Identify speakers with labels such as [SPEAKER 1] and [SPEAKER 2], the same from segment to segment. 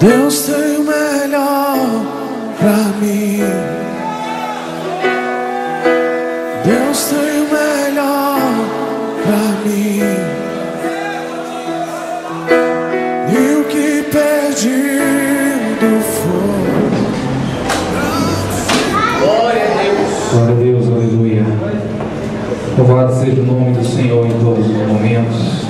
[SPEAKER 1] Deus tem o melhor pra mim. Deus tem o melhor pra mim. E o que perdido for.
[SPEAKER 2] Glória a Deus.
[SPEAKER 3] Glória a Deus, aleluia. Louvado seja o nome do Senhor em todos os momentos.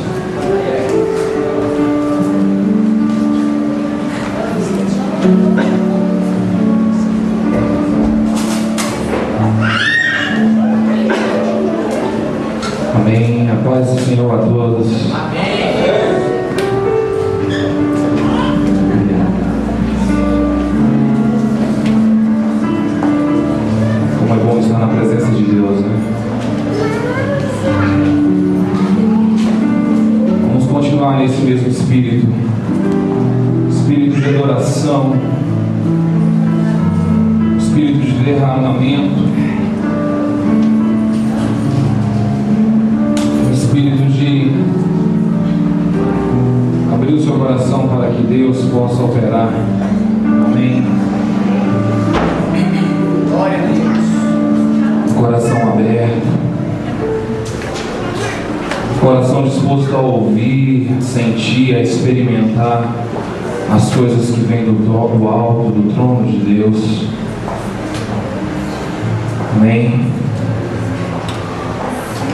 [SPEAKER 3] Amém. A paz do Senhor a todos.
[SPEAKER 2] Amém.
[SPEAKER 3] Como é bom estar na presença de Deus, né? Vamos continuar nesse mesmo espírito de adoração, espírito de derramamento, espírito de abrir o seu coração para que Deus possa operar. Amém.
[SPEAKER 2] Glória a Deus.
[SPEAKER 3] Coração aberto, coração disposto a ouvir, a sentir, a experimentar as coisas que vêm do alto, do trono de Deus. Amém.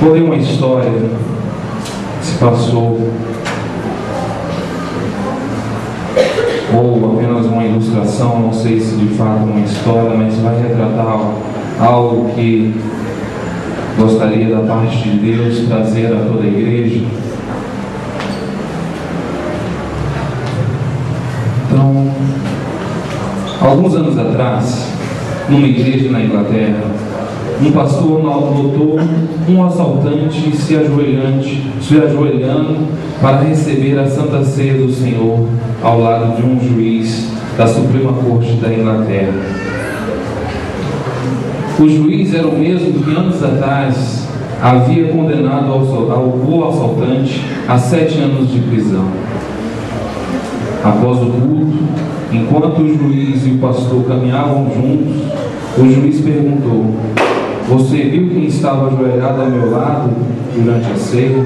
[SPEAKER 3] Vou ler uma história que se passou, ou apenas uma ilustração, não sei se de fato uma história, mas vai retratar algo que gostaria da parte de Deus trazer a toda a igreja. Então, alguns anos atrás, numa igreja na Inglaterra, um pastor notou um assaltante se ajoelhando para receber a Santa Ceia do Senhor ao lado de um juiz da Suprema Corte da Inglaterra. O juiz era o mesmo que anos atrás havia condenado o assaltante a 7 anos de prisão. Após o culto, enquanto o juiz e o pastor caminhavam juntos, o juiz perguntou: "Você viu quem estava ajoelhado ao meu lado durante a ceia?"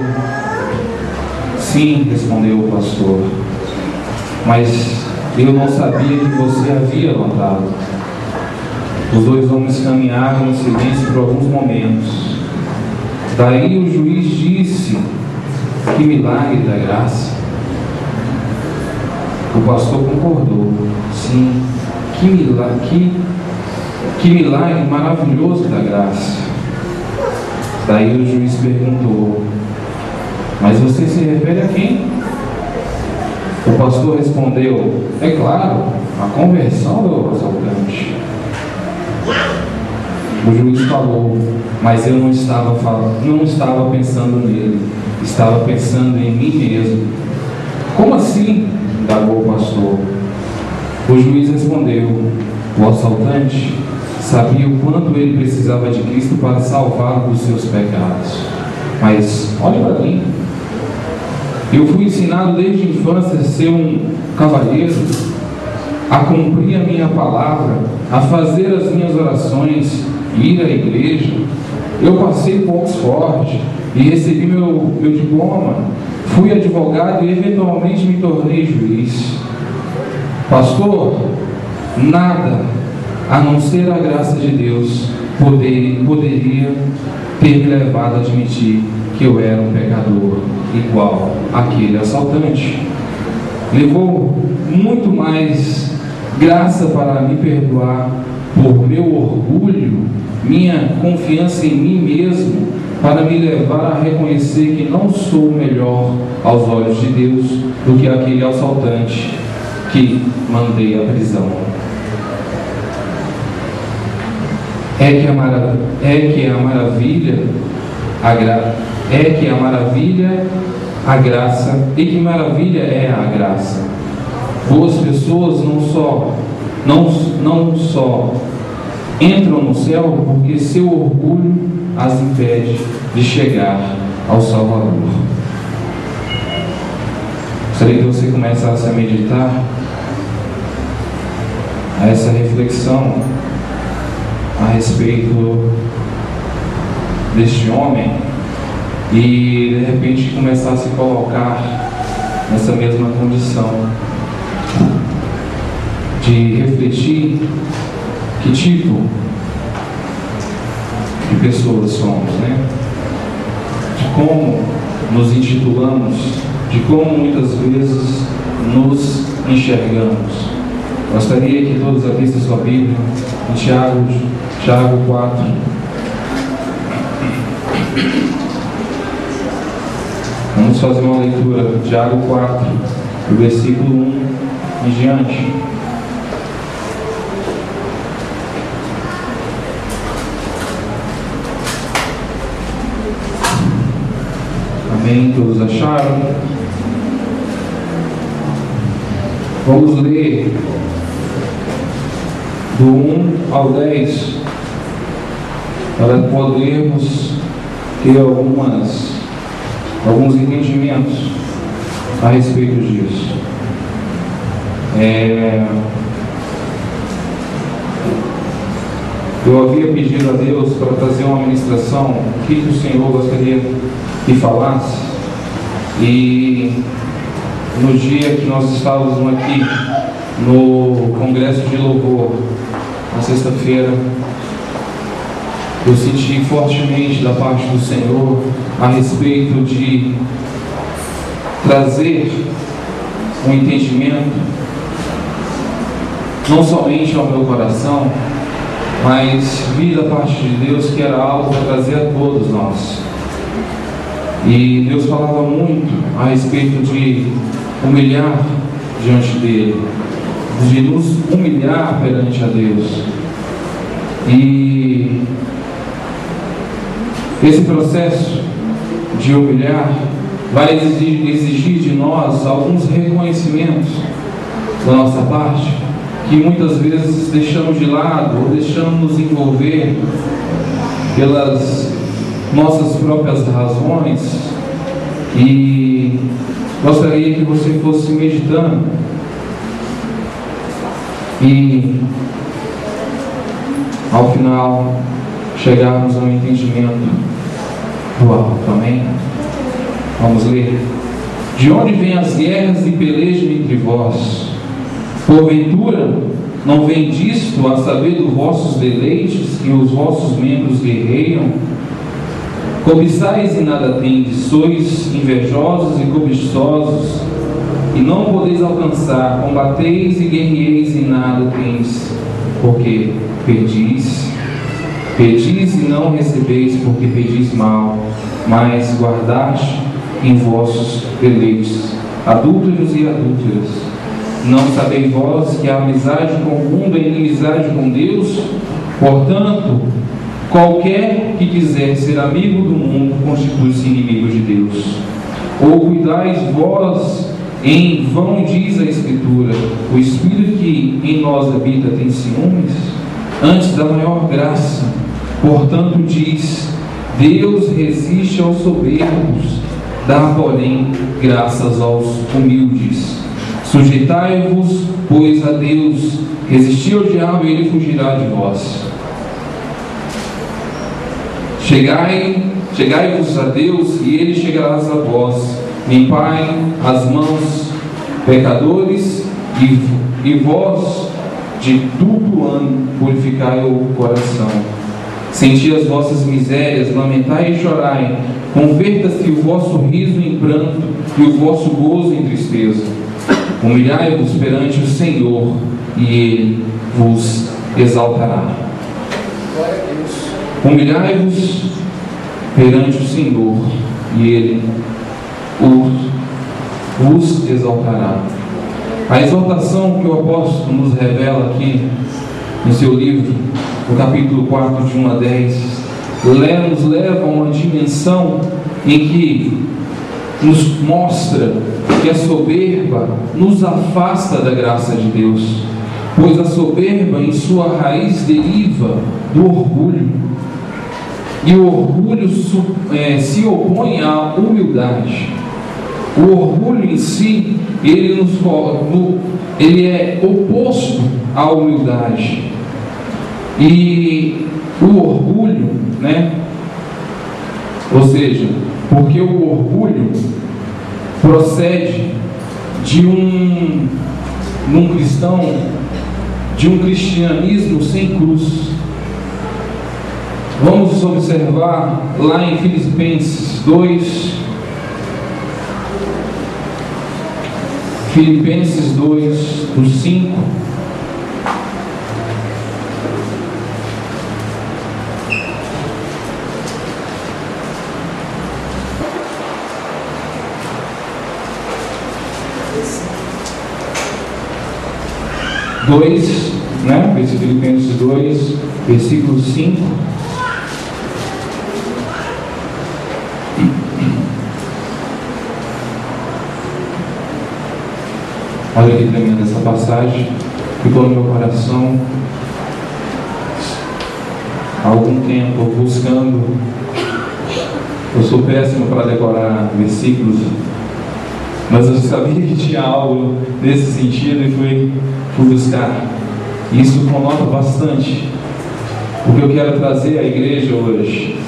[SPEAKER 3] "Sim", respondeu o pastor, "mas eu não sabia que você havia notado." Os dois homens caminharam em silêncio por alguns momentos. Daí o juiz disse: "Que milagre da graça." O pastor concordou: "Sim, que milagre maravilhoso da graça." Daí o juiz perguntou: "Mas você se refere a quem?" O pastor respondeu: "É claro, a conversão do assaltante." O juiz falou: "Mas eu não estava pensando nele, estava pensando em mim mesmo." "Como assim?" indagou o pastor. O juiz respondeu: "O assaltante sabia o quanto ele precisava de Cristo para salvá-lo dos seus pecados. Mas olhe para mim. Eu fui ensinado desde a infância a ser um cavalheiro, a cumprir a minha palavra, a fazer as minhas orações, ir à igreja. Eu passei por Oxford e recebi meu diploma. Fui advogado e eventualmente me tornei juiz. Pastor, nada a não ser a graça de Deus poderia ter me levado a admitir que eu era um pecador igual àquele assaltante. Levou muito mais graça para me perdoar por meu orgulho, minha confiança em mim mesmo, para me levar a reconhecer que não sou melhor aos olhos de Deus do que aquele assaltante que mandei à prisão. É que a maravilha, a graça, e que maravilha é a graça. Boas pessoas não só entram no céu porque seu orgulho as impede de chegar ao Salvador. Gostaria que você começasse a meditar a essa reflexão a respeito deste homem e de repente começar a se colocar nessa mesma condição de refletir que tipo de pessoas somos, né? De como nos intitulamos, de como muitas vezes nos enxergamos. Gostaria que todos abrissem sua Bíblia em Tiago 4. Vamos fazer uma leitura de Tiago 4, do versículo 1 em diante. Amém? Todos acharam? Vamos ler do 1 ao 10 para podermos ter alguns entendimentos a respeito disso. Eu havia pedido a Deus para trazer uma ministração, o que o Senhor gostaria que falasse, e no dia que nós estávamos aqui no Congresso de Louvor, na sexta-feira, eu senti fortemente da parte do Senhor a respeito de trazer um entendimento não somente ao meu coração, mas vi da parte de Deus que era algo para trazer a todos nós. E Deus falava muito a respeito de humilhar diante dele, de nos humilhar perante a Deus. E esse processo de humilhar vai exigir de nós alguns reconhecimentos da nossa parte, que muitas vezes deixamos de lado ou deixamos nos envolver pelas nossas próprias razões. E gostaria que você fosse meditando e ao final chegarmos a um entendimento do alto. Amém? Vamos ler. De onde vêm as guerras e pelejas entre vós? Porventura não vem disto, a saber, dos vossos deleites, que os vossos membros guerreiam? Cobiçais e nada tendes, sois invejosos e cobiçosos, e não podeis alcançar, combateis e guerreeis e nada tendes, porque pedis e não recebeis, porque pedis mal, mas guardaste em vossos deleites, adúlteros e adúlteras. Não sabeis vós que a amizade com o mundo é inimizade com Deus? Portanto, qualquer que quiser ser amigo do mundo constitui-se inimigo de Deus. Ou cuidais vós, em vão diz a Escritura, o Espírito que em nós habita tem ciúmes? Antes da maior graça, portanto diz, Deus resiste aos soberbos, dá porém graças aos humildes. Sujeitai-vos, pois, a Deus, resisti ao diabo e ele fugirá de vós. Chegai-vos a Deus e ele chegará a vós. Limpai as mãos, pecadores, e vós de duplo ânimo purificai o coração. Senti as vossas misérias, lamentai e chorai. Converta-se o vosso riso em pranto e o vosso gozo em tristeza. Humilhai-vos perante o Senhor e ele vos exaltará. Humilhai-vos perante o Senhor e ele vos exaltará. A exaltação que o apóstolo nos revela aqui no seu livro, no capítulo 4, de 1 a 10, nos leva a uma dimensão em que nos mostra que a soberba nos afasta da graça de Deus, pois a soberba em sua raiz deriva do orgulho. E o orgulho se opõe à humildade. O orgulho em si, ele é oposto à humildade. E o orgulho, né? Ou seja, porque o orgulho procede de um cristianismo sem cruz. Vamos observar lá em Filipenses 2, Filipenses 2, do 5. Filipenses 2, versículo 5. Olha que tremenda essa passagem, ficou no meu coração há algum tempo buscando. Eu sou péssimo para decorar versículos, mas eu sabia que tinha algo nesse sentido e fui buscar. Isso conota bastante, porque eu quero trazer à igreja hoje.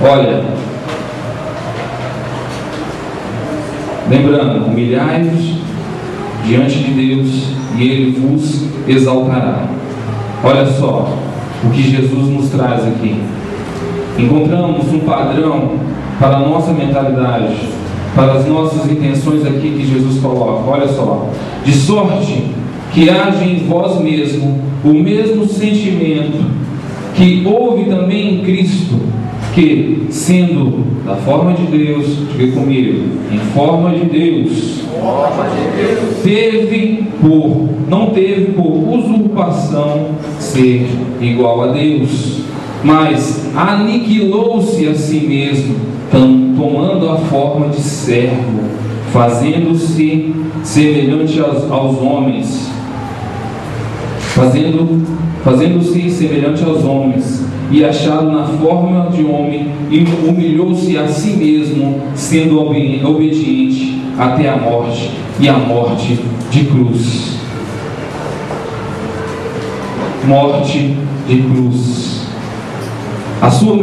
[SPEAKER 3] Olha, lembrando, humilhai-vos diante de Deus e Ele vos exaltará. Olha só o que Jesus nos traz aqui. Encontramos um padrão para a nossa mentalidade, para as nossas intenções aqui que Jesus coloca. Olha só: de sorte que haja em vós mesmo o mesmo sentimento que houve também em Cristo, que, sendo da forma de Deus, diga comigo, em forma de Deus, não teve por usurpação ser igual a Deus, mas aniquilou-se a si mesmo, tomando a forma de servo, fazendo-se semelhante aos homens, fazendo-se semelhante aos homens, e achado na forma de homem, e humilhou-se a si mesmo, sendo obediente até a morte, e a morte de cruz. Morte de cruz. A sua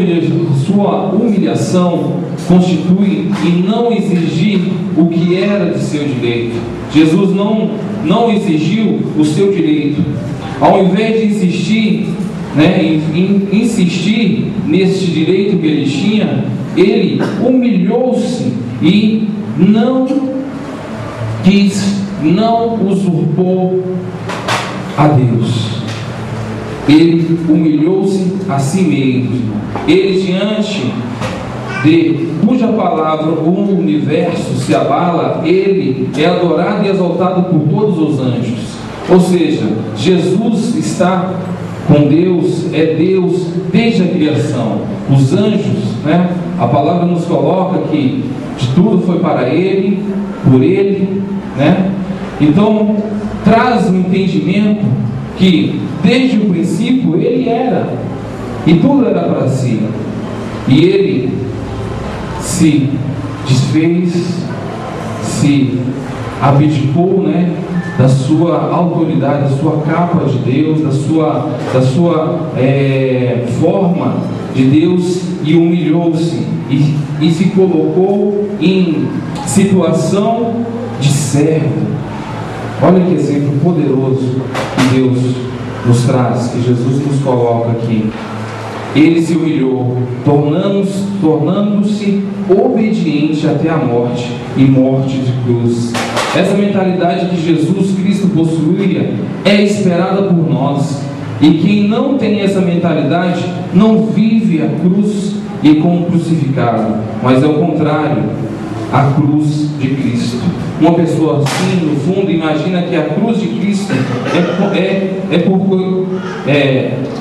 [SPEAKER 3] humilhação constitui em não exigir o que era de seu direito. Jesus não exigiu o seu direito. Ao invés de insistir nesse direito que ele tinha, ele humilhou-se e não usurpou a Deus. Ele humilhou-se a si mesmo. Ele, diante de cuja palavra o universo se abala, ele é adorado e exaltado por todos os anjos. Ou seja, Jesus está com Deus, é Deus desde a criação. Os anjos, a palavra nos coloca que de tudo foi para Ele, por Ele, Então, traz o entendimento que desde o princípio Ele era, e tudo era para si, e Ele se desfez, se abdicou, da sua autoridade, da sua capa de Deus, da sua forma de Deus, e humilhou-se e se colocou em situação de servo. Olha que exemplo poderoso que Deus nos traz, que Jesus nos coloca aqui. Ele se humilhou, tornando-se obediente até a morte, e morte de cruz. Essa mentalidade que Jesus Cristo possuía é esperada por nós. E quem não tem essa mentalidade não vive a cruz e como crucificado, mas é o contrário, a cruz de Cristo. Uma pessoa assim, no fundo, imagina que a cruz de Cristo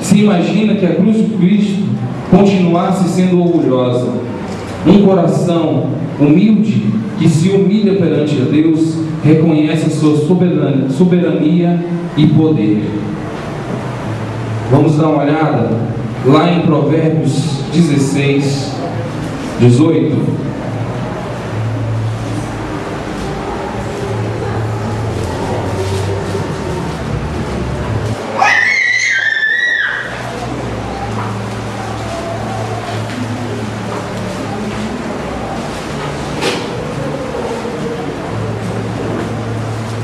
[SPEAKER 3] se imagina que a cruz de Cristo continuasse sendo orgulhosa. Um coração humilde que se humilha perante a Deus reconhece a sua soberania e poder. Vamos dar uma olhada lá em Provérbios 16, 18.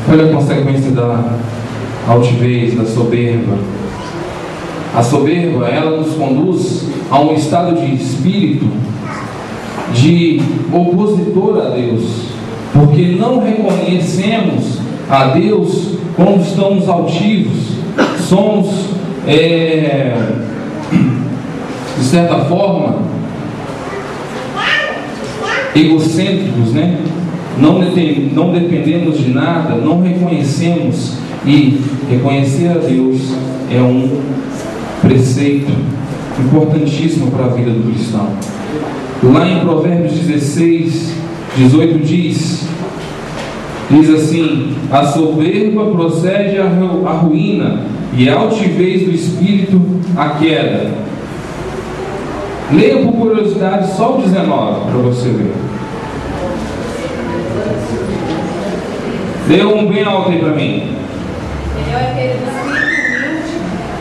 [SPEAKER 3] Olha a consequência da altivez, da soberba. A soberba, ela nos conduz a um estado de espírito de opositor a Deus, porque não reconhecemos a Deus quando estamos altivos, somos, de certa forma, egocêntricos, né? Não dependemos de nada, não reconhecemos, e reconhecer a Deus é um preceito importantíssimo para a vida do cristão. Lá em Provérbios 16, 18 diz assim: a soberba procede à ruína, e a altivez do espírito à queda. Leia por curiosidade só o 19 para você ver. Dê um bem alto aí para mim.
[SPEAKER 4] Melhor é ter um espírito humilde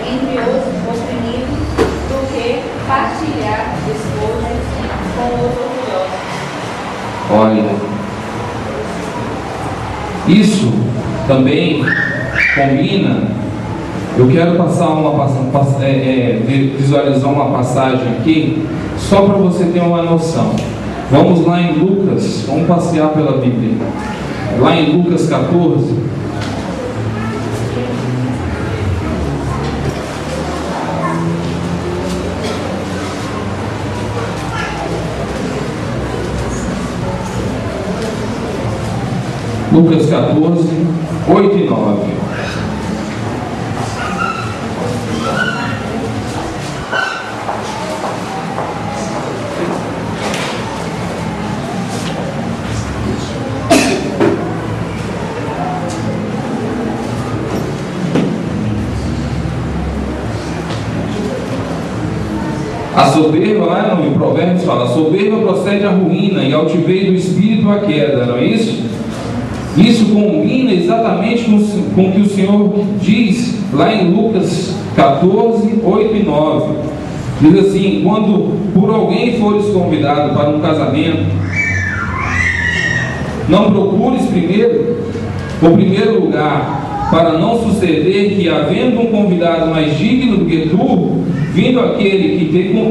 [SPEAKER 4] entre os oprimidos do que partilhar despojos com os orgulhosos.
[SPEAKER 3] Olha, isso também combina. Eu quero visualizar uma passagem aqui, só para você ter uma noção. Vamos lá em Lucas, vamos passear pela Bíblia. Lá em Lucas 14, Lucas 14, 8 e 9. A soberba, lá no Provérbios fala: a soberba procede à ruína e a altivez do espírito à queda, não é isso? Isso combina exatamente com o que o Senhor diz lá em Lucas 14, 8 e 9. Diz assim: quando por alguém fores convidado para um casamento, não procures o primeiro lugar, para não suceder que, havendo um convidado mais digno do que tu, vindo aquele que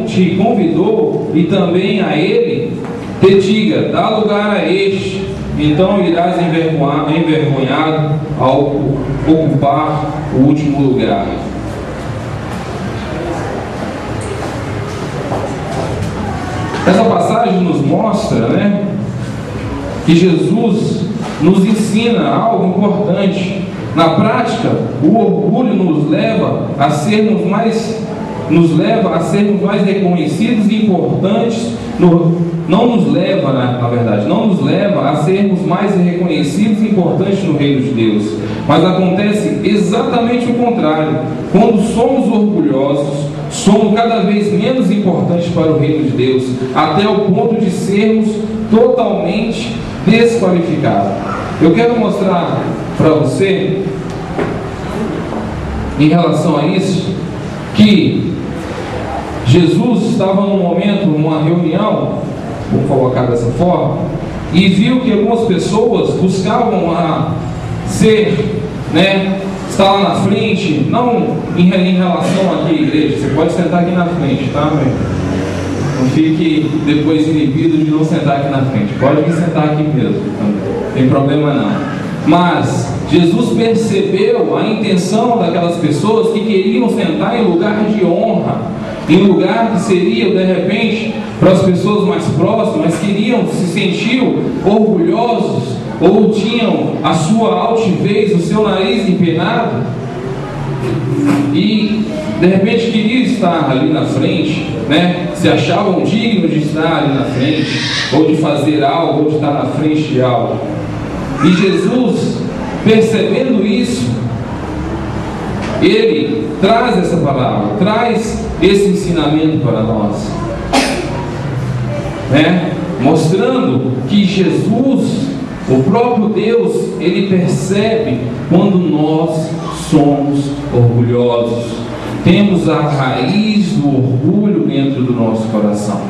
[SPEAKER 3] te convidou e também a ele, te diga: dá lugar a este, então irás envergonhado ao ocupar o último lugar. Essa passagem nos mostra, né, que Jesus nos ensina algo importante. Na prática, o orgulho nos leva a sermos mais reconhecidos e importantes. Não nos leva, na verdade, não nos leva a sermos mais reconhecidos e importantes no reino de Deus. Mas acontece exatamente o contrário. Quando somos orgulhosos, somos cada vez menos importantes para o reino de Deus, até o ponto de sermos totalmente desqualificados. Eu quero mostrar para você, em relação a isso, que Jesus estava num momento, numa reunião, vou colocar dessa forma, e viu que algumas pessoas buscavam ser, estar lá na frente, não em relação aqui à igreja. Você pode sentar aqui na frente, tá, velho? Não fique depois inibido de não sentar aqui na frente. Pode vir sentar aqui mesmo, não tem problema não. Mas Jesus percebeu a intenção daquelas pessoas que queriam sentar em lugar de honra, em lugar que seria, de repente, para as pessoas mais próximas, se sentiam orgulhosos, ou tinham a sua altivez, o seu nariz empenado, e de repente queriam estar ali na frente, se achavam dignos de estar ali na frente, ou de fazer algo, ou de estar na frente de algo. E Jesus, percebendo isso, ele traz essa palavra, traz esse ensinamento para nós. né? Mostrando que Jesus, o próprio Deus, Ele percebe quando nós somos orgulhosos. Temos a raiz do orgulho dentro do nosso coração.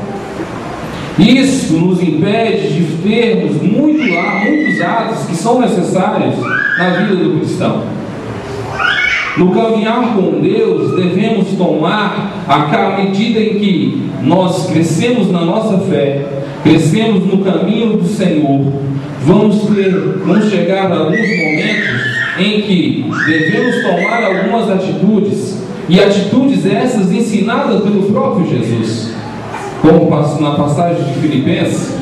[SPEAKER 3] Isso nos impede de termos muitos atos que são necessários na vida do cristão. No caminhar com Deus, devemos tomar, à medida em que nós crescemos na nossa fé, crescemos no caminho do Senhor, vamos chegar a alguns momentos em que devemos tomar algumas atitudes, e atitudes essas ensinadas pelo próprio Jesus, como na passagem de Filipenses.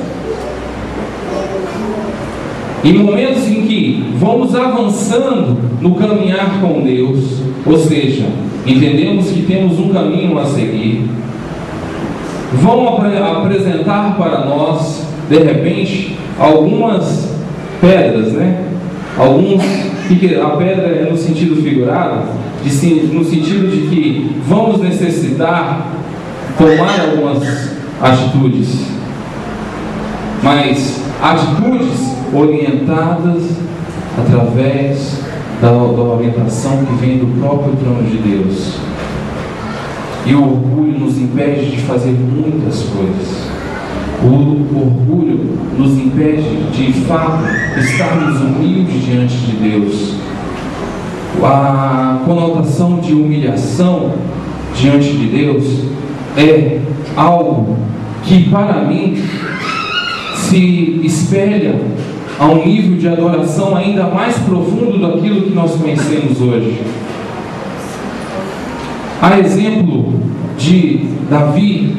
[SPEAKER 3] Em momentos em que vamos avançando no caminhar com Deus, ou seja, entendemos que temos um caminho a seguir, vão apresentar para nós, de repente, algumas pedras, né? A pedra é no sentido figurado, no sentido de que vamos necessitar tomar algumas atitudes, mas atitudes orientadas através da orientação que vem do próprio trono de Deus. E o orgulho nos impede de fazer muitas coisas. O orgulho nos impede de fato estarmos humildes diante de Deus. A conotação de humilhação diante de Deus é algo que para mim se espelha a um nível de adoração ainda mais profundo daquilo que nós conhecemos hoje. A exemplo de Davi,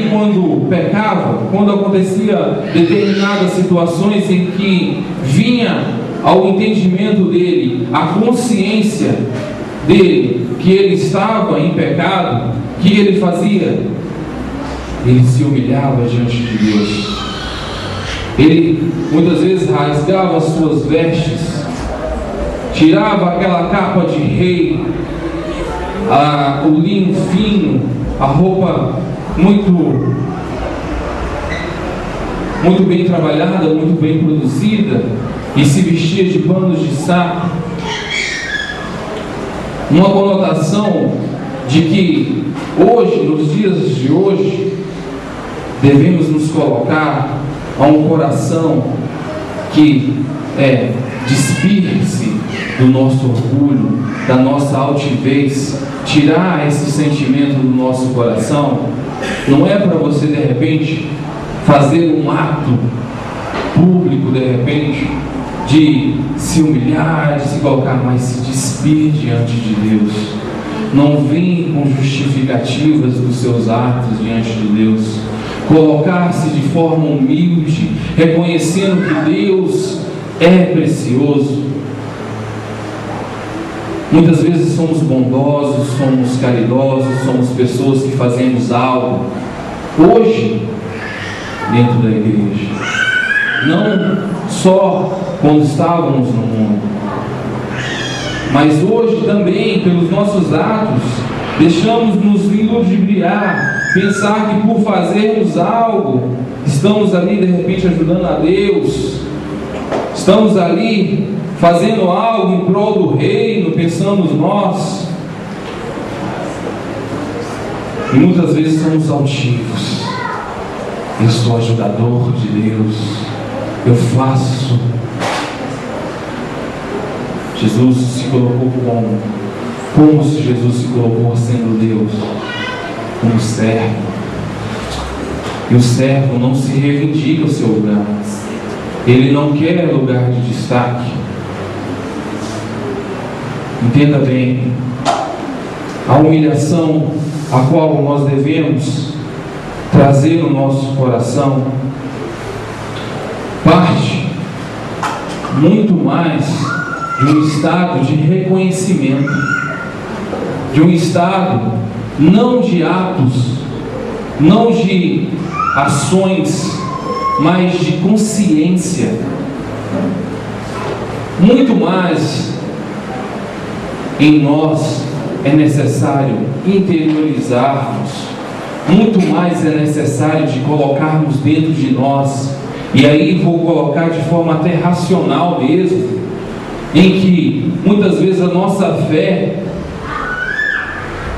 [SPEAKER 3] quando pecava, quando acontecia determinadas situações em que vinha ao entendimento dele, a consciência dele que ele estava em pecado, o que ele fazia? Ele se humilhava diante de Deus. Ele muitas vezes rasgava as suas vestes, tirava aquela capa de rei, o linho fino, a roupa muito bem trabalhada, muito bem produzida, e se vestia de panos de saco. Uma conotação de que hoje, nos dias de hoje, devemos nos colocar a um coração que despir-se do nosso orgulho, da nossa altivez, tirar esse sentimento do nosso coração. Não é para você de repente fazer um ato público, de repente, de se humilhar, de se colocar, mas se despir diante de Deus. Não vem com justificativas dos seus atos diante de Deus. Colocar-se de forma humilde, reconhecendo que Deus é precioso. Muitas vezes somos bondosos, somos caridosos, somos pessoas que fazemos algo hoje dentro da igreja, não só quando estávamos no mundo, mas hoje também, pelos nossos atos, deixamos-nos ludibriar, pensar que por fazermos algo, estamos ali de repente ajudando a Deus, estamos ali fazendo algo em prol do reino, pensamos nós, e muitas vezes somos altivos. Eu sou ajudador de Deus, eu faço. Jesus se colocou como se Jesus se colocou sendo Deus, como servo. E o servo não se reivindica o seu lugar, ele não quer lugar de destaque. Entenda bem, a humilhação a qual nós devemos trazer no nosso coração parte muito mais de um estado de reconhecimento, de um estado não de atos, não de ações, mas de consciência. Muito mais em nós é necessário interiorizarmos muito mais é necessário de colocarmos dentro de nós, e aí vou colocar de forma até racional mesmo, em que muitas vezes a nossa fé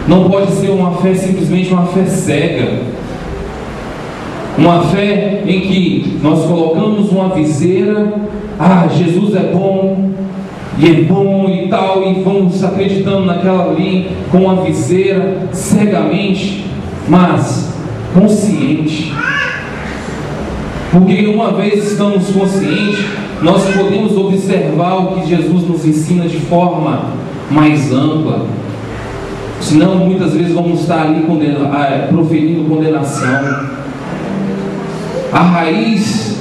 [SPEAKER 3] não pode ser uma fé simplesmente uma fé cega, uma fé em que nós colocamos uma viseira, Jesus é bom, e é bom e tal, e vamos acreditando naquela ali com uma viseira cegamente, mas consciente, porque uma vez estamos conscientes, nós podemos observar o que Jesus nos ensina de forma mais ampla. Senão muitas vezes vamos estar ali proferindo condenação. A raiz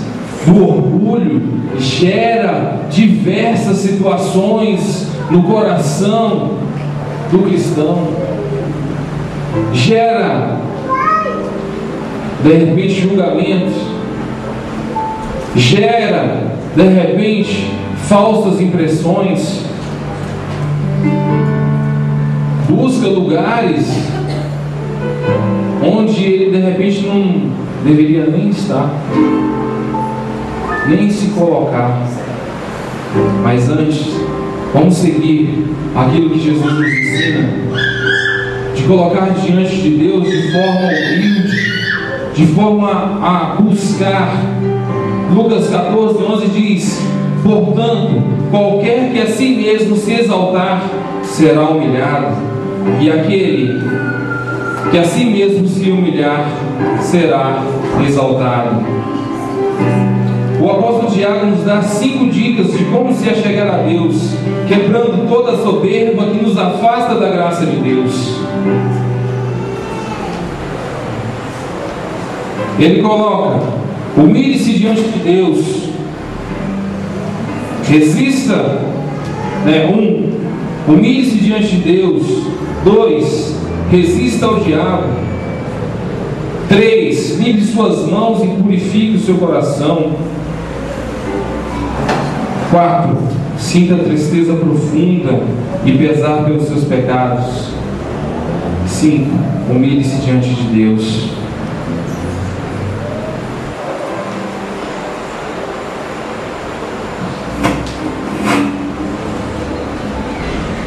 [SPEAKER 3] do orgulho gera diversas situações no coração do cristão, gera de repente julgamentos, gera de repente falsas impressões, busca lugares onde ele de repente não deveria nem estar, nem se colocar. Mas antes, vamos seguir aquilo que Jesus nos ensina, de colocar diante de Deus de forma humilde, de forma a buscar. Lucas 14:11 diz: portanto, qualquer que a si mesmo se exaltar será humilhado, e aquele que a si mesmo se humilhar será exaltado. O apóstolo Tiago nos dá 5 dicas de como se achegar a Deus, quebrando toda a soberba que nos afasta da graça de Deus. Ele coloca: humilhe-se diante de Deus, resista, humilhe-se diante de Deus. 2, resista ao diabo. 3, limpe suas mãos e purifique o seu coração. 4, sinta tristeza profunda e pesar pelos seus pecados. 5, humilhe-se diante de Deus.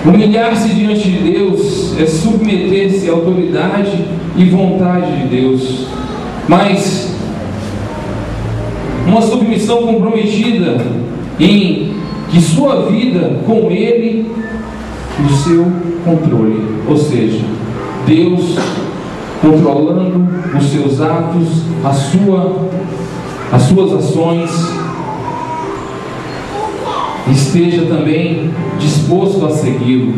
[SPEAKER 3] Humilhar-se diante de Deus é submeter-se à autoridade e vontade de Deus, mas uma submissão comprometida em que sua vida com Ele no seu controle, ou seja, Deus controlando os seus atos, as suas ações. Esteja também disposto a segui-lo.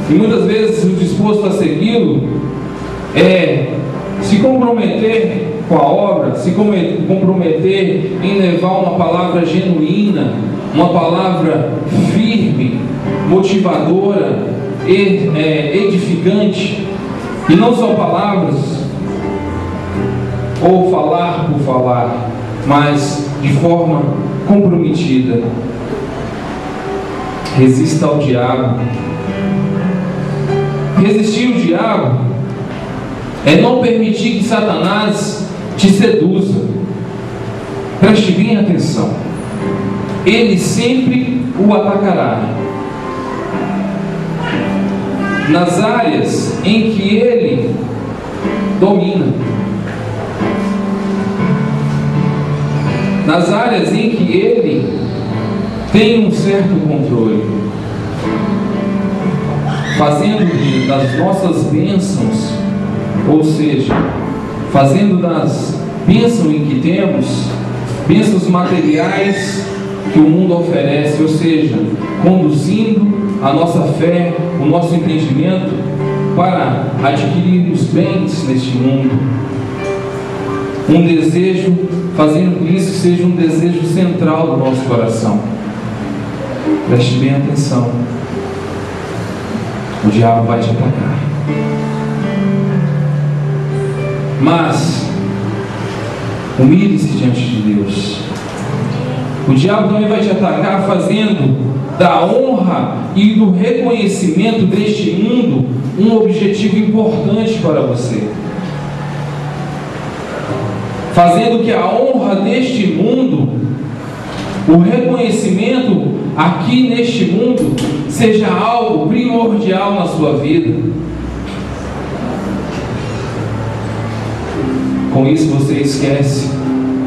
[SPEAKER 3] E muitas vezes o disposto a segui-lo é se comprometer com a obra, se comprometer em levar uma palavra genuína, uma palavra firme, motivadora, edificante, e não só palavras ou falar por falar, mas de forma comprometida. Resista ao diabo. Resistir ao diabo é não permitir que Satanás te seduza. Preste bem atenção. Ele sempre o atacará nas áreas em que ele domina, nas áreas em que ele tem um certo controle, fazendo das nossas bênçãos, ou seja, fazendo das bênçãos em que temos, bênçãos materiais que o mundo oferece, ou seja, conduzindo a nossa fé, o nosso entendimento para adquirirmos bens neste mundo. Um desejo, fazendo com isso que seja um desejo central do nosso coração. Preste bem atenção. O diabo vai te atacar. Mas humilhe-se diante de Deus. O diabo também vai te atacar fazendo da honra e do reconhecimento deste mundo um objetivo importante para você, fazendo que a honra deste mundo, o reconhecimento aqui neste mundo, seja algo primordial na sua vida. Com isso você esquece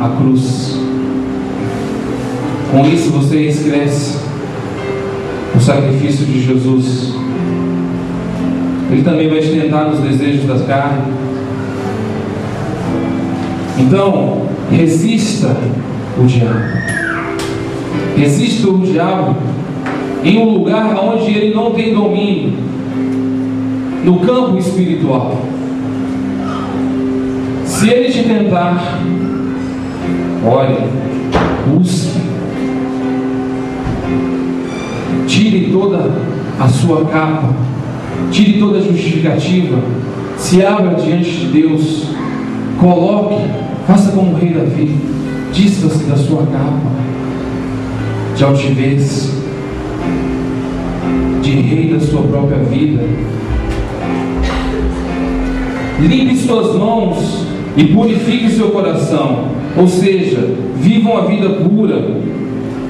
[SPEAKER 3] a cruz. Com isso você esquece o sacrifício de Jesus. Ele também vai te tentar nos desejos da carne. Então, resista o diabo. Resista o diabo em um lugar onde ele não tem domínio, no campo espiritual. Se ele te tentar, ore, busque, tire toda a sua capa, tire toda a justificativa, se abra diante de Deus, coloque, faça como o rei Davi, desfa-se da sua capa de altivez, de rei da sua própria vida, limpe suas mãos e purifique seu coração, ou seja, vivam a vida pura,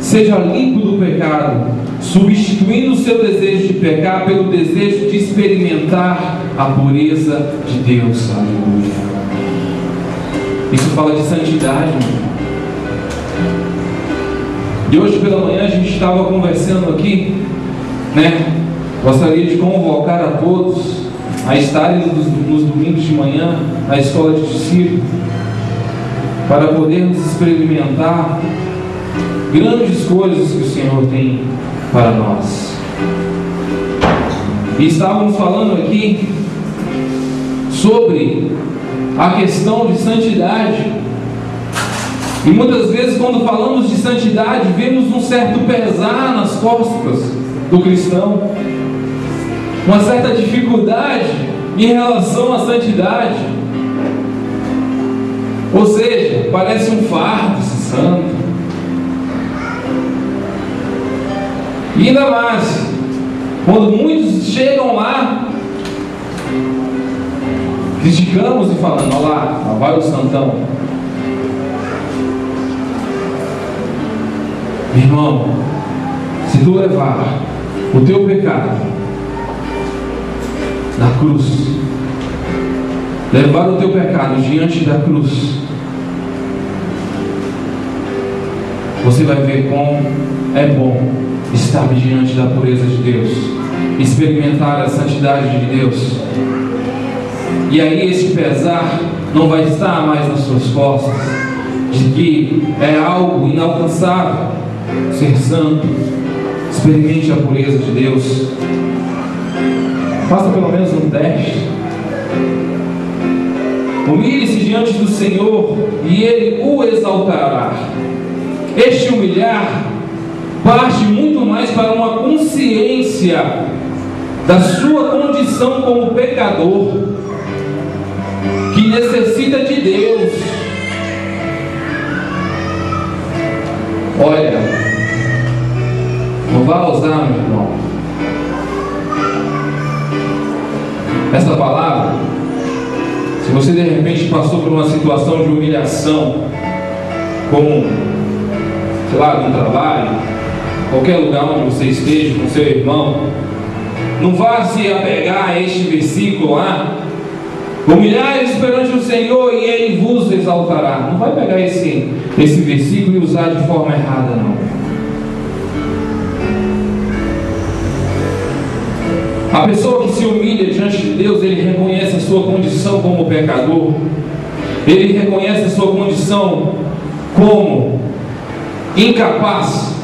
[SPEAKER 3] seja limpo do pecado, substituindo o seu desejo de pecar pelo desejo de experimentar a pureza de Deus. Aleluia. Isso fala de santidade. E hoje pela manhã a gente estava conversando aqui, né? Gostaria de convocar a todos a estarem nos domingos de manhã na escola de discípulos, para podermos experimentar grandes coisas que o Senhor tem para nós. E estávamos falando aqui sobre a questão de santidade. E muitas vezes quando falamos de santidade, vemos um certo pesar nas costas do cristão, uma certa dificuldade em relação à santidade. Ou seja, parece um fardo ser santo. E ainda mais, quando muitos chegam lá, criticamos e falando: olha lá vai o santão. Irmão, se tu levar o teu pecado na cruz, levar o teu pecado diante da cruz, você vai ver como é bom estar diante da pureza de Deus, experimentar a santidade de Deus. E aí esse pesar não vai estar mais nas suas costas, de que é algo inalcançável ser santo. Experimente a pureza de Deus. Faça pelo menos um teste. Humilhe-se diante do Senhor e Ele o exaltará. Este humilhar parte muito mais para uma consciência da sua condição como pecador, que necessita de Deus. Olha, não vá usar, meu irmão, essa palavra, se você de repente passou por uma situação de humilhação, como, sei lá, no trabalho, qualquer lugar onde você esteja com seu irmão, não vá se apegar a este versículo lá: humilhai-vos perante o Senhor e Ele vos exaltará. Não vai pegar esse versículo e usar de forma errada, não. A pessoa que se humilha diante de Deus, ele reconhece a sua condição como pecador, ele reconhece a sua condição como incapaz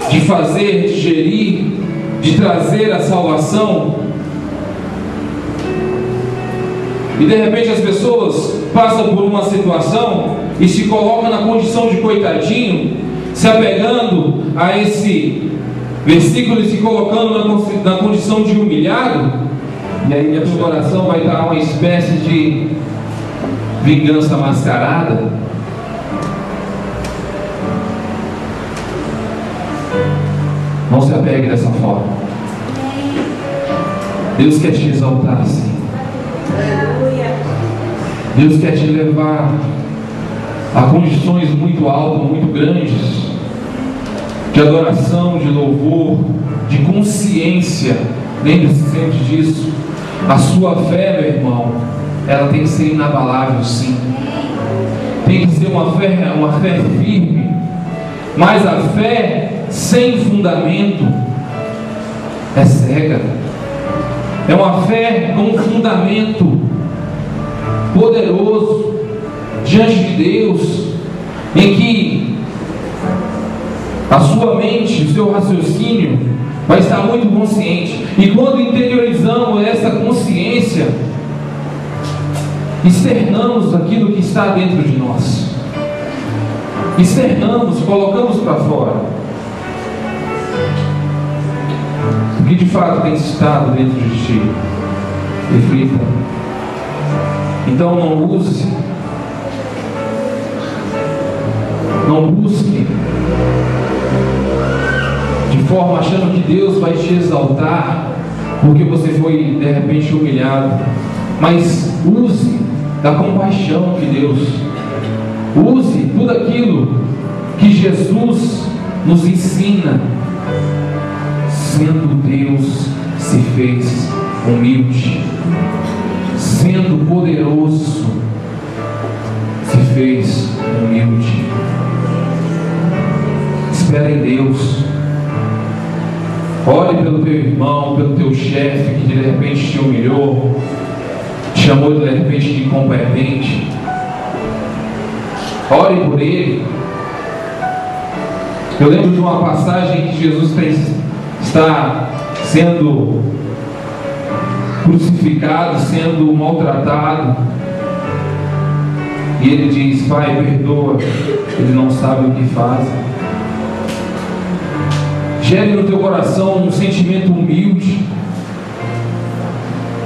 [SPEAKER 3] de fazer, de gerir, de trazer a salvação. E de repente as pessoas passam por uma situação e se colocam na condição de coitadinho, se apegando a esse versículo e se colocando na condição de humilhado. E aí a sua oração vai estar uma espécie de vingança mascarada. Não se apegue dessa forma. Deus quer te exaltar, sim. Deus quer te levar a condições muito altas, muito grandes, de adoração, de louvor, de consciência. Lembre-se sempre disso. A sua fé, meu irmão, ela tem que ser inabalável, sim. Tem que ser uma fé firme. Mas a fé sem fundamento é cega. É uma fé com fundamento poderoso diante de Deus, em que a sua mente, o seu raciocínio vai estar muito consciente. E quando interiorizamos essa consciência, externamos aquilo que está dentro de nós. Externamos, colocamos para fora o que de fato tem estado dentro de ti. Reflita. Então não busque de forma achando que Deus vai te exaltar porque você foi de repente humilhado, mas use da compaixão de Deus. Use tudo aquilo que Jesus nos ensina. Sendo Deus, se fez humilde. Sendo poderoso, se fez humilde. Espera em Deus. Ore pelo teu irmão, pelo teu chefe que de repente te humilhou, te chamou de repente de incompetente. Ore por ele. Eu lembro de uma passagem que Jesus está sendo crucificado, sendo maltratado, e ele diz: Pai, perdoa, eles não sabem o que fazem. Gere no teu coração um sentimento humilde.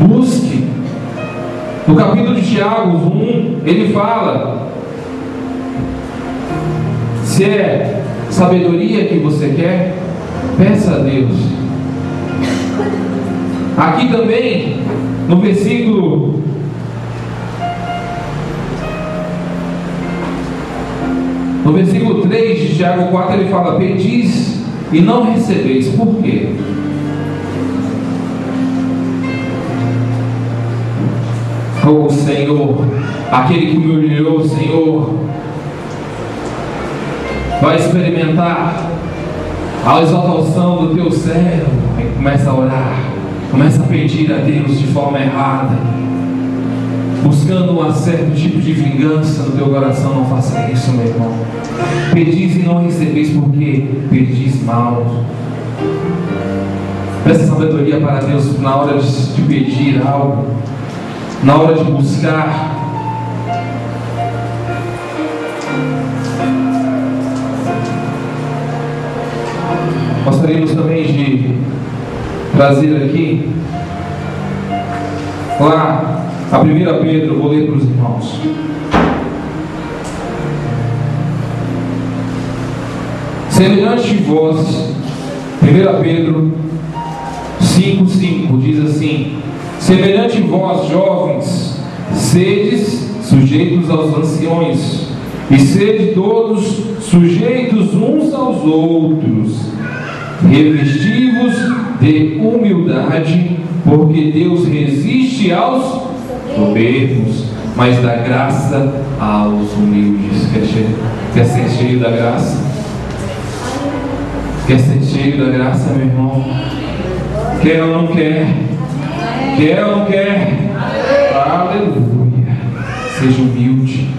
[SPEAKER 3] Busque. No capítulo de Tiago 1, ele fala: se é sabedoria que você quer, peça a Deus. Aqui também, no versículo 3 de Tiago 4, ele fala: pedis e não recebeis. Por quê? Oh Senhor, aquele que me humilhou, Senhor, vai experimentar a exaltação do teu servo. Aí começa a orar, começa a pedir a Deus de forma errada, buscando um certo tipo de vingança no teu coração. Não faça isso, meu irmão. Pedis e não recebeis, porque pedis mal. Peça sabedoria para Deus na hora de pedir algo, na hora de buscar. Gostaríamos também de trazer aqui lá a 1 Pedro, vou ler para os irmãos. Semelhante vós, 1 Pedro 5,5 diz assim: semelhante vós, jovens, sedes sujeitos aos anciões, e sede todos sujeitos uns aos outros, revestivos de humildade, porque Deus resiste aos soberbos, mas dá graça aos humildes. Quer ser cheio da graça? Quer ser cheio da graça, meu irmão? Quer ou não quer? Quer ou não quer? Aleluia. Seja humilde.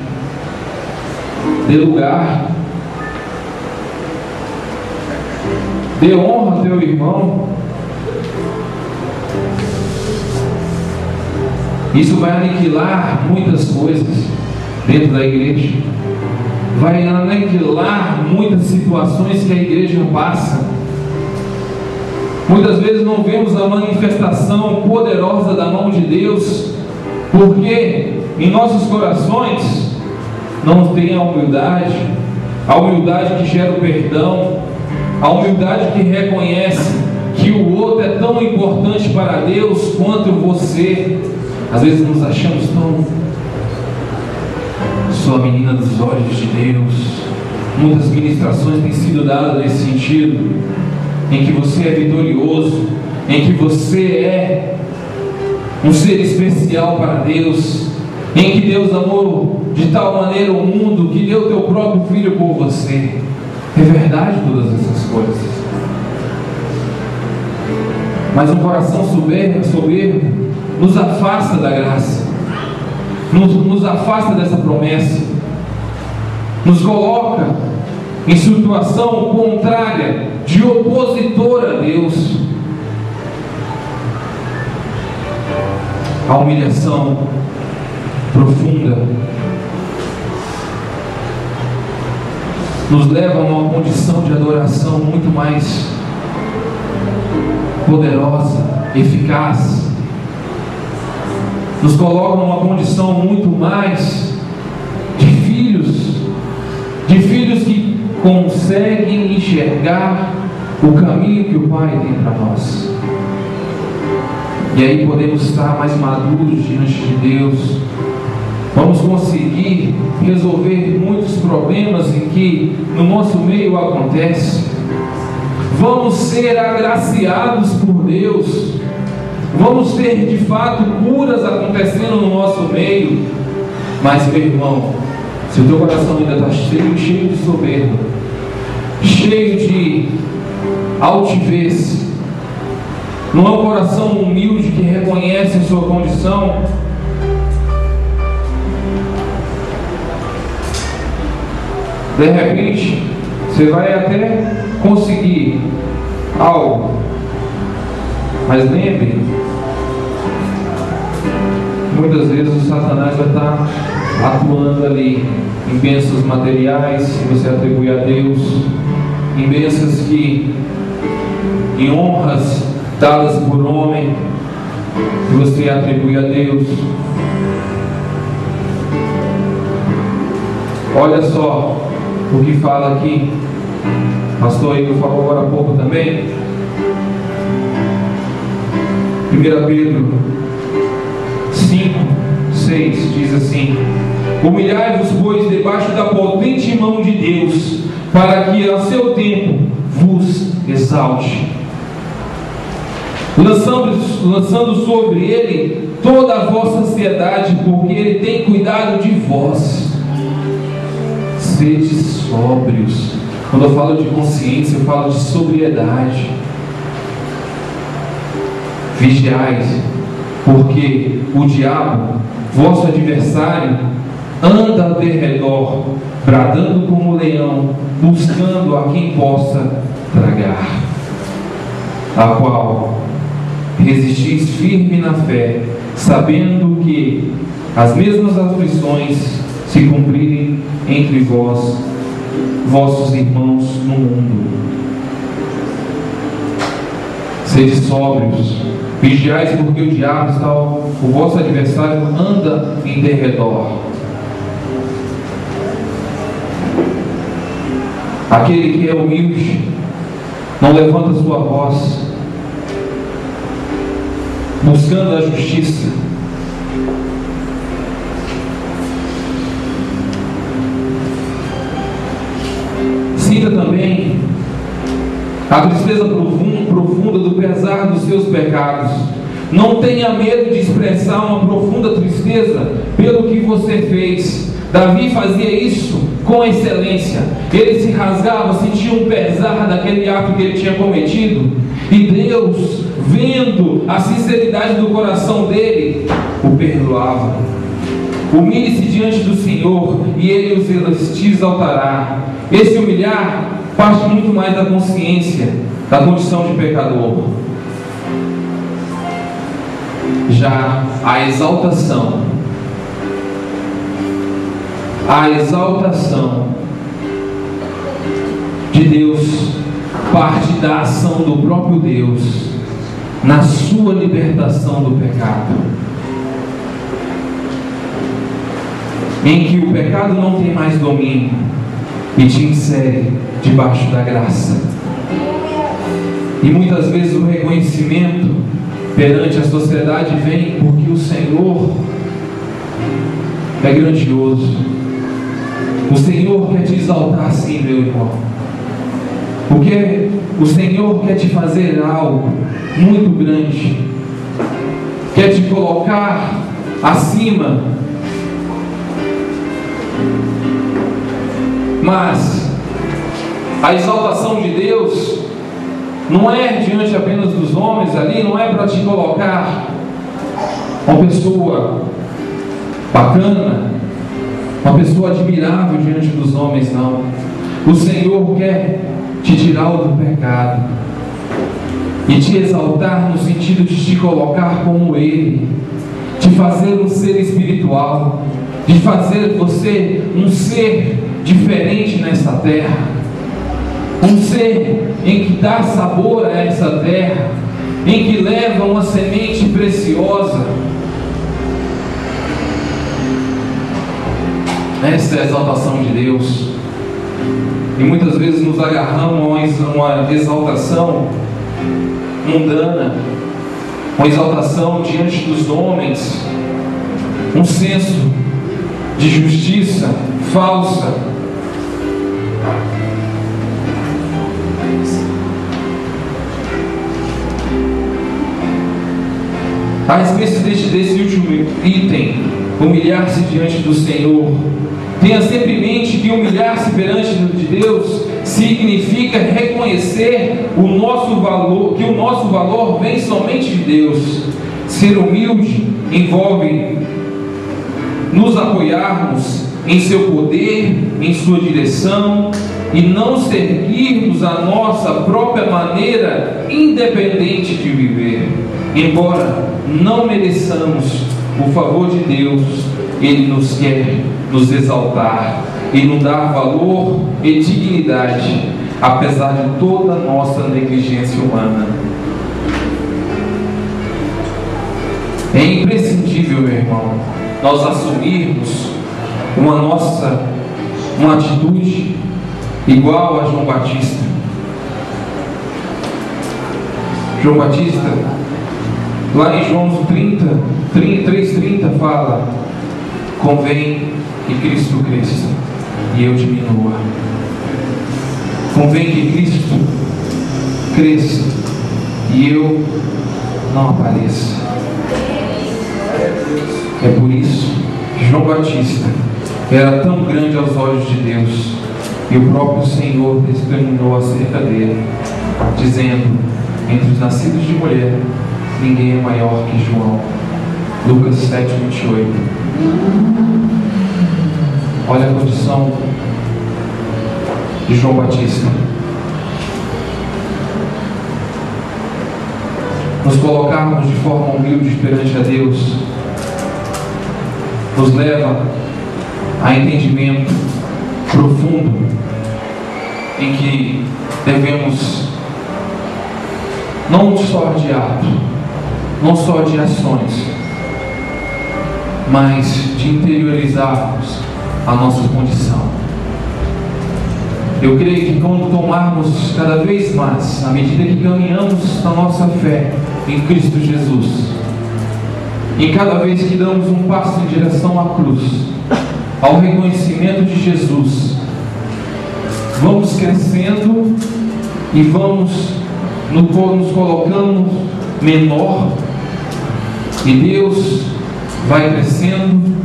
[SPEAKER 3] Dê lugar. Dê honra ao teu irmão. Isso vai aniquilar muitas coisas dentro da igreja. Vai aniquilar muitas situações que a igreja passa. Muitas vezes não vemos a manifestação poderosa da mão de Deus, porque em nossos corações não tem a humildade que gera o perdão, a humildade que reconhece que que o outro é tão importante para Deus quanto você. Às vezes nos achamos tão... Sou a menina dos olhos de Deus. Muitas ministrações têm sido dadas nesse sentido, em que você é vitorioso, em que você é um ser especial para Deus, em que Deus amou de tal maneira o mundo que deu teu próprio filho por você. É verdade todas essas coisas, mas um coração soberbo nos afasta da graça, nos afasta dessa promessa, nos coloca em situação contrária, de opositor a Deus. A humilhação profunda nos leva a uma condição de adoração muito mais poderosa, eficaz. Nos coloca numa condição muito mais de filhos que conseguem enxergar o caminho que o Pai tem para nós. E aí podemos estar mais maduros diante de Deus. Vamos conseguir resolver muitos problemas em que no nosso meio acontece. Vamos ser agraciados por Deus. Vamos ter de fato curas acontecendo no nosso meio. Mas, meu irmão, se o teu coração ainda está cheio de soberba, cheio de altivez, não é um coração humilde que reconhece a sua condição, de repente você vai até conseguir algo, mas lembre, muitas vezes o Satanás vai estar atuando ali em bênçãos materiais que você atribui a Deus, em bênçãos em honras dadas por homem que você atribui a Deus. Olha só o que fala aqui, pastor Igor falou agora há pouco também. 1 Pedro 5:6 diz assim: humilhai-vos, pois, debaixo da potente mão de Deus, para que a seu tempo vos exalte, lançando sobre ele toda a vossa ansiedade, porque ele tem cuidado de vós. Sede sóbrios. Quando eu falo de consciência, eu falo de sobriedade. Vigiai, porque o diabo, vosso adversário, anda ao derredor, bradando como leão, buscando a quem possa tragar, a qual resistis firme na fé, sabendo que as mesmas aflições se cumprirem entre vós, vossos irmãos no mundo. Sede sóbrios, vigiais, porque o diabo está, o vosso adversário anda em derredor. Aquele que é humilde não levanta sua voz, buscando a justiça. Sinta também a tristeza profunda do pesar dos seus pecados. Não tenha medo de expressar uma profunda tristeza pelo que você fez. Davi fazia isso com excelência. Ele se rasgava, sentia um pesar daquele ato que ele tinha cometido, e Deus, vendo a sinceridade do coração dele, o perdoava. Humilhe-se diante do Senhor e Ele te exaltará. Esse humilhar parte muito mais da consciência, da condição de pecador. Já a exaltação de Deus parte da ação do próprio Deus na sua libertação do pecado, em que o pecado não tem mais domínio e te insere debaixo da graça. E muitas vezes o reconhecimento perante a sociedade vem porque o Senhor é grandioso. O Senhor quer te exaltar sim, meu irmão. Porque o Senhor quer te fazer algo muito grande. Quer te colocar acima. Mas a exaltação de Deus não é diante apenas dos homens ali, não é para te colocar uma pessoa bacana, uma pessoa admirável diante dos homens, não. O Senhor quer te tirar do pecado e te exaltar no sentido de te colocar como Ele, te fazer um ser espiritual, de fazer você um ser diferente nessa terra, um ser em que dá sabor a essa terra, em que leva uma semente preciosa. Essa é a exaltação de Deus. E muitas vezes nos agarramos a uma exaltação mundana, uma exaltação diante dos homens, um senso de justiça falsa. A respeito desse último item, humilhar-se diante do Senhor, tenha sempre em mente que humilhar-se perante de Deus significa reconhecer o nosso valor, que o nosso valor vem somente de Deus. Ser humilde envolve nos apoiarmos em seu poder, em sua direção, e não seguirmos a nossa própria maneira independente de viver. Embora não mereçamos o favor de Deus, Ele nos quer nos exaltar e nos dar valor e dignidade, apesar de toda a nossa negligência humana. É imprescindível, meu irmão, nós assumirmos uma atitude igual a João Batista. João Batista, lá em João 3:30 fala: convém que Cristo cresça e eu diminua. Convém que Cristo cresça e eu não apareça. É por isso que João Batista era tão grande aos olhos de Deus, e o próprio Senhor testemunhou acerca dele, dizendo: entre os nascidos de mulher, ninguém é maior que João. Lucas 7:28. Olha a condição de João Batista. Nos colocarmos de forma humilde perante a Deus nos leva a entendimento profundo em que devemos não só de ato, não só de ações, mas de interiorizarmos a nossa condição. Eu creio que quando tomarmos cada vez mais, à medida que caminhamos na nossa fé em Cristo Jesus, e cada vez que damos um passo em direção à cruz, ao reconhecimento de Jesus, vamos crescendo e vamos nos colocando menor, e Deus vai crescendo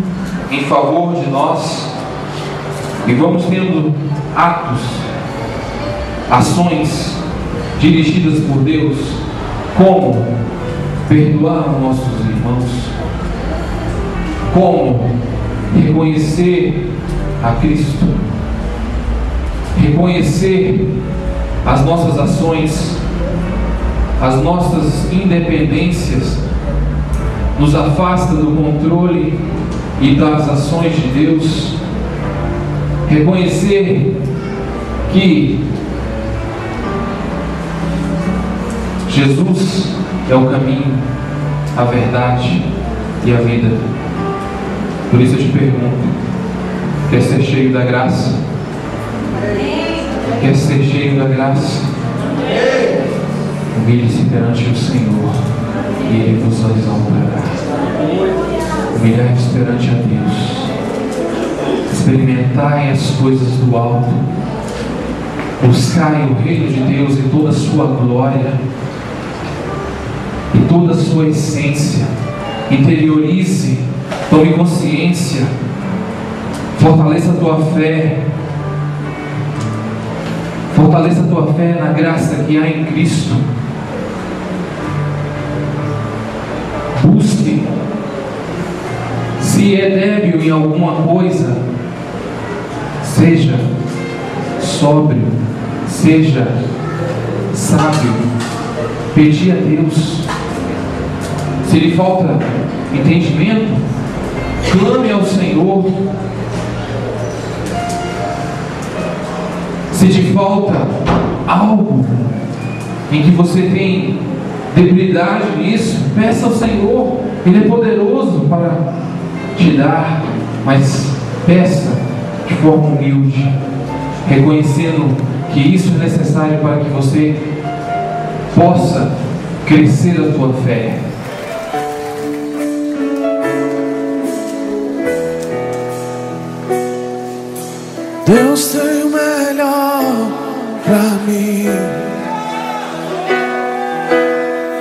[SPEAKER 3] em favor de nós, e vamos tendo atos, ações dirigidas por Deus, como perdoar os nossos irmãos, como reconhecer a Cristo, reconhecer as nossas ações, as nossas independências, nos afasta do controle e das ações de Deus, reconhecer que Jesus é o caminho, a verdade e a vida. Por isso eu te pergunto: quer ser cheio da graça? Quer ser cheio da graça? Humilhe-se perante o Senhor e Ele vos exaltará. Humilhai-vos perante a Deus. Experimentai as coisas do alto. Buscai o reino de Deus e toda a sua glória e toda a sua essência. Interiorize, tome consciência, fortaleça a tua fé. Fortaleça a tua fé na graça que há em Cristo. Busque. Se é débil em alguma coisa, seja sóbrio, seja sábio. Pedi a Deus. Se lhe falta entendimento, clame ao Senhor. Se te falta algo em que você tem debilidade nisso, peça ao Senhor. Ele é poderoso para te dar, mas peça de forma humilde, reconhecendo que isso é necessário para que você possa crescer a tua fé.
[SPEAKER 1] Deus tem o melhor pra mim.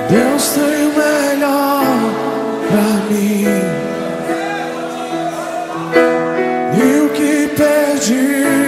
[SPEAKER 1] Deus tem o melhor pra mim. E o que perdi